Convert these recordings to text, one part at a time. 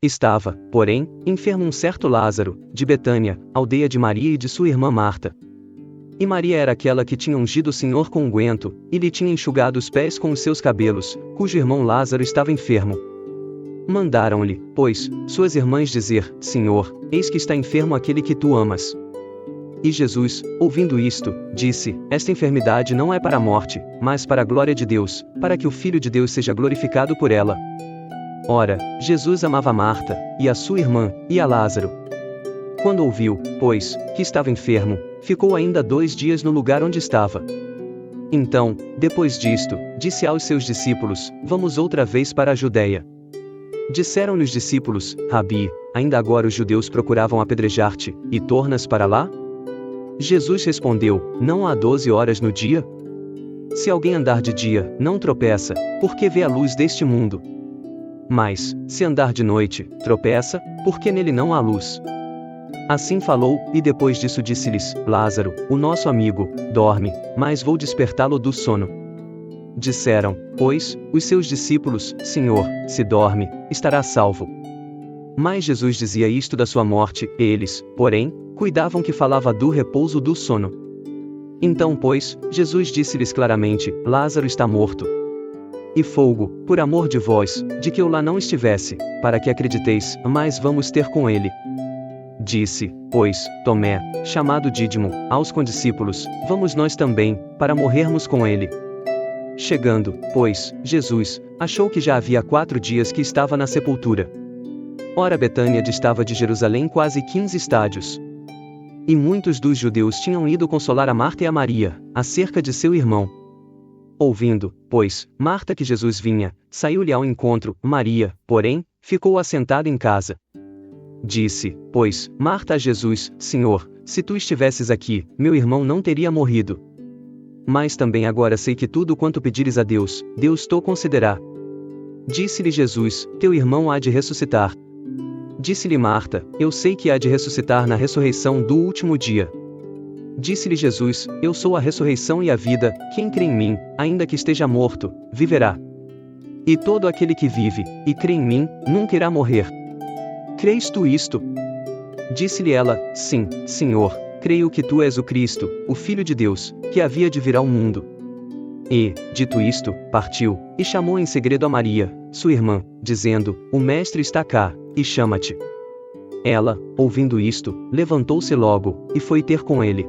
Estava, porém, enfermo um certo Lázaro, de Betânia, aldeia de Maria e de sua irmã Marta. E Maria era aquela que tinha ungido o Senhor com unguento, e lhe tinha enxugado os pés com os seus cabelos, cujo irmão Lázaro estava enfermo. Mandaram-lhe, pois, suas irmãs dizer: Senhor, eis que está enfermo aquele que tu amas. E Jesus, ouvindo isto, disse: Esta enfermidade não é para a morte, mas para a glória de Deus, para que o Filho de Deus seja glorificado por ela. Ora, Jesus amava Marta, e a sua irmã, e a Lázaro. Quando ouviu, pois, que estava enfermo, ficou ainda 2 dias no lugar onde estava. Então, depois disto, disse aos seus discípulos: Vamos outra vez para a Judeia. Disseram-lhe os discípulos: Rabi, ainda agora os judeus procuravam apedrejar-te, e tornas para lá? Jesus respondeu: Não há 12 horas no dia? Se alguém andar de dia, não tropeça, porque vê a luz deste mundo. Mas, se andar de noite, tropeça, porque nele não há luz. Assim falou, e depois disso disse-lhes: Lázaro, o nosso amigo, dorme, mas vou despertá-lo do sono. Disseram, pois, os seus discípulos: Senhor, se dorme, estará salvo. Mas Jesus dizia isto da sua morte, eles, porém, cuidavam que falava do repouso do sono. Então, pois, Jesus disse-lhes claramente: Lázaro está morto. E folgo, por amor de vós, de que eu lá não estivesse, para que acrediteis, mas vamos ter com ele. Disse, pois, Tomé, chamado Dídimo, aos condiscípulos: Vamos nós também, para morrermos com ele. Chegando, pois, Jesus, achou que já havia 4 dias que estava na sepultura. Ora, Betânia distava de Jerusalém quase 15 estádios. E muitos dos judeus tinham ido consolar a Marta e a Maria, acerca de seu irmão. Ouvindo, pois, Marta que Jesus vinha, saiu-lhe ao encontro, Maria, porém, ficou assentada em casa. Disse, pois, Marta a Jesus: Senhor, se tu estivesses aqui, meu irmão não teria morrido. Mas também agora sei que tudo quanto pedires a Deus, Deus te concederá. Disse-lhe Jesus: Teu irmão há de ressuscitar. Disse-lhe Marta: Eu sei que há de ressuscitar na ressurreição do último dia. Disse-lhe Jesus: Eu sou a ressurreição e a vida, quem crê em mim, ainda que esteja morto, viverá. E todo aquele que vive, e crê em mim, nunca irá morrer. Crês tu isto? Disse-lhe ela: Sim, Senhor, creio que tu és o Cristo, o Filho de Deus, que havia de vir ao mundo. E, dito isto, partiu, e chamou em segredo a Maria, sua irmã, dizendo: O Mestre está cá, e chama-te. Ela, ouvindo isto, levantou-se logo, e foi ter com ele.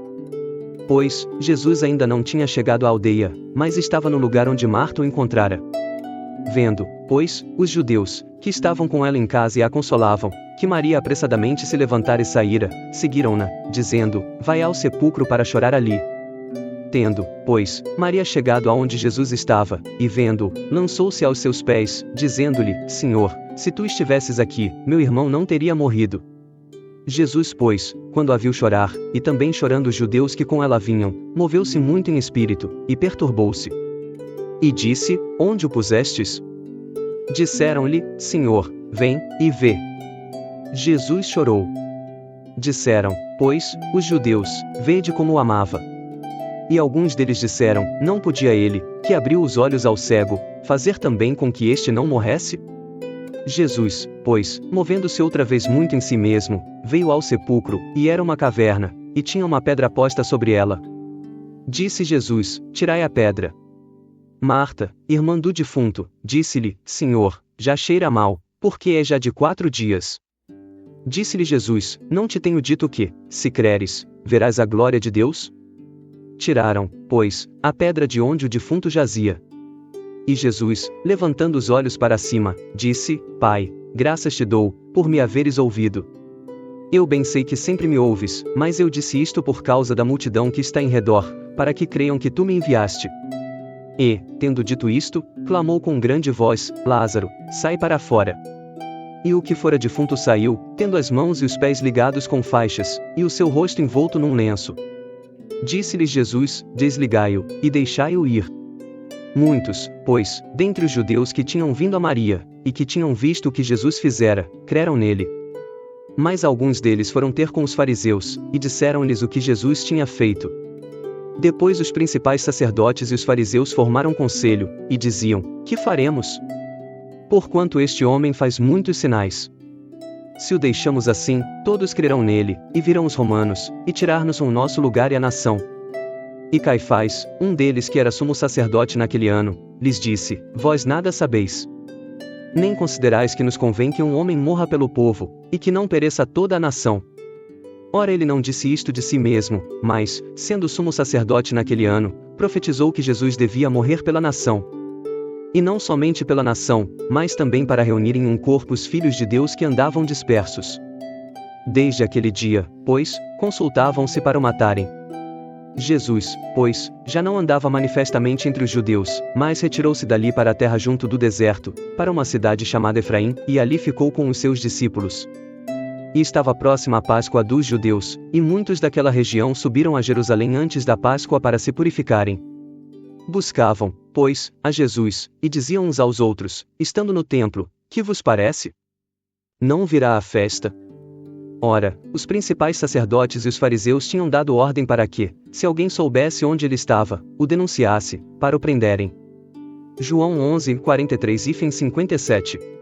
Pois, Jesus ainda não tinha chegado à aldeia, mas estava no lugar onde Marta o encontrara. Vendo, pois, os judeus, que estavam com ela em casa e a consolavam, que Maria apressadamente se levantara e saíra, seguiram-na, dizendo: Vai ao sepulcro para chorar ali. Tendo, pois, Maria chegado aonde Jesus estava, e vendo-o, lançou-se aos seus pés, dizendo-lhe: Senhor, se tu estivesses aqui, meu irmão não teria morrido. Jesus, pois, quando a viu chorar, e também chorando os judeus que com ela vinham, moveu-se muito em espírito, e perturbou-se. E disse: Onde o pusestes? Disseram-lhe: Senhor, vem, e vê. Jesus chorou. Disseram, pois, os judeus: Vede como o amava. E alguns deles disseram: Não podia ele, que abriu os olhos ao cego, fazer também com que este não morresse? Jesus, pois, movendo-se outra vez muito em si mesmo, veio ao sepulcro, e era uma caverna, e tinha uma pedra posta sobre ela. Disse Jesus: Tirai a pedra. Marta, irmã do defunto, disse-lhe: Senhor, já cheira mal, porque é já de 4 dias. Disse-lhe Jesus: Não te tenho dito que, se creres, verás a glória de Deus? Tiraram, pois, a pedra de onde o defunto jazia. E Jesus, levantando os olhos para cima, disse: Pai, graças te dou, por me haveres ouvido. Eu bem sei que sempre me ouves, mas eu disse isto por causa da multidão que está em redor, para que creiam que tu me enviaste. E, tendo dito isto, clamou com grande voz: Lázaro, sai para fora. E o que fora defunto saiu, tendo as mãos e os pés ligados com faixas, e o seu rosto envolto num lenço. Disse-lhes Jesus: Desligai-o, e deixai-o ir. Muitos, pois, dentre os judeus que tinham vindo a Maria, e que tinham visto o que Jesus fizera, creram nele. Mas alguns deles foram ter com os fariseus, e disseram-lhes o que Jesus tinha feito. Depois os principais sacerdotes e os fariseus formaram conselho, e diziam: Que faremos? Porquanto este homem faz muitos sinais. Se o deixamos assim, todos crerão nele, e virão os romanos, e tirar-nos o nosso lugar e a nação. E Caifás, um deles que era sumo sacerdote naquele ano, lhes disse: Vós nada sabeis. Nem considerais que nos convém que um homem morra pelo povo, e que não pereça toda a nação. Ora, ele não disse isto de si mesmo, mas, sendo sumo sacerdote naquele ano, profetizou que Jesus devia morrer pela nação. E não somente pela nação, mas também para reunir em um corpo os filhos de Deus que andavam dispersos. Desde aquele dia, pois, consultavam-se para o matarem. Jesus, pois, já não andava manifestamente entre os judeus, mas retirou-se dali para a terra junto do deserto, para uma cidade chamada Efraim, e ali ficou com os seus discípulos. E estava próxima a Páscoa dos judeus, e muitos daquela região subiram a Jerusalém antes da Páscoa para se purificarem. Buscavam, pois, a Jesus, e diziam uns aos outros, estando no templo: Que vos parece? Não virá a festa? Ora, os principais sacerdotes e os fariseus tinham dado ordem para que, se alguém soubesse onde ele estava, o denunciasse, para o prenderem. João 11:43-57